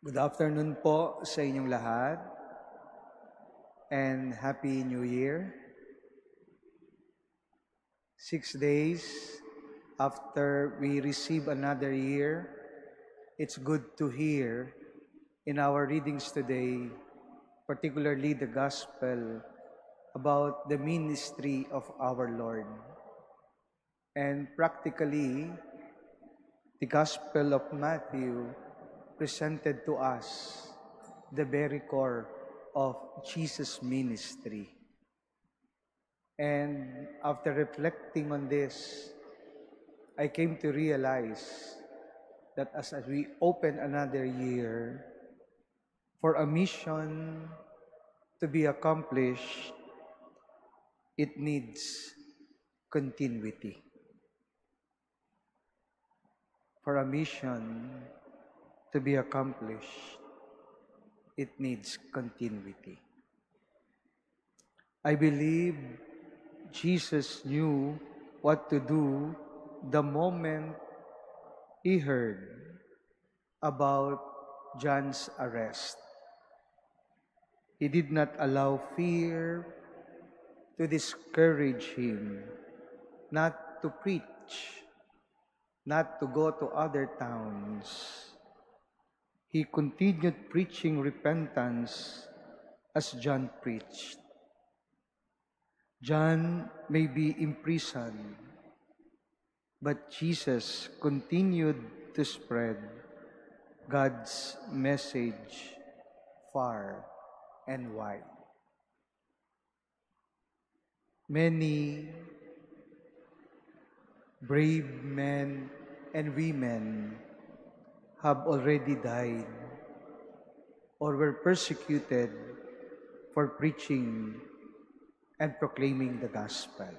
Good afternoon po sa inyong lahat and Happy New Year. 6 days after we receive another year, it's good to hear in our readings today, particularly the Gospel, about the ministry of our Lord. And practically, the Gospel of Matthew presented to us the very core of Jesus' ministry. And after reflecting on this, I came to realize that as we open another year, for a mission to be accomplished, it needs continuity. For a mission to be accomplished, it needs continuity. I believe Jesus knew what to do the moment he heard about John's arrest. He did not allow fear to discourage him not to preach, not to go to other towns. He continued preaching repentance as John preached. John may be imprisoned, but Jesus continued to spread God's message far and wide. Many brave men and women have already died or were persecuted for preaching and proclaiming the gospel.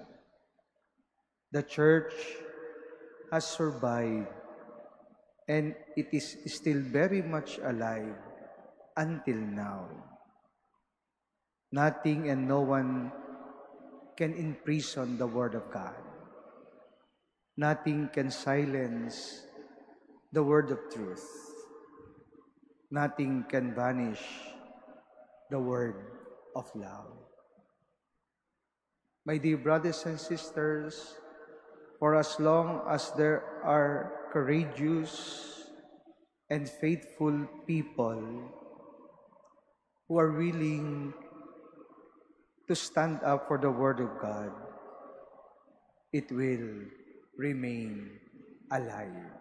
The church has survived and it is still very much alive until now. Nothing and no one can imprison the Word of God. Nothing can silence the word of truth. Nothing can vanish the word of love. My dear brothers and sisters, for as long as there are courageous and faithful people who are willing to stand up for the word of God, it will remain alive.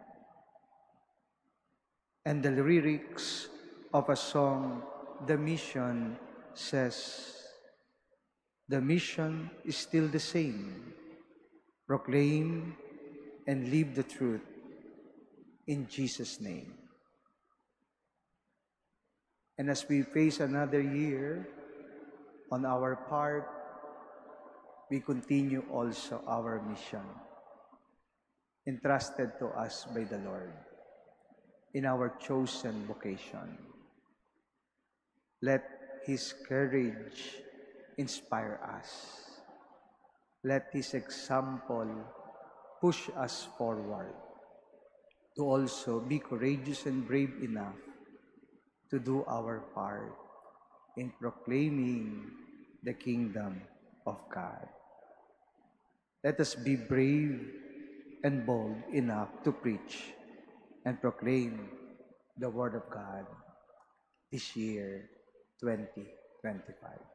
And the lyrics of a song, The Mission, says, the mission is still the same. Proclaim and live the truth in Jesus' name. And as we face another year, on our part, we continue also our mission, entrusted to us by the Lord in our chosen vocation. Let His courage inspire us. Let His example push us forward to also be courageous and brave enough to do our part in proclaiming the kingdom of God. Let us be brave and bold enough to preach and proclaim the Word of God this year, 2025.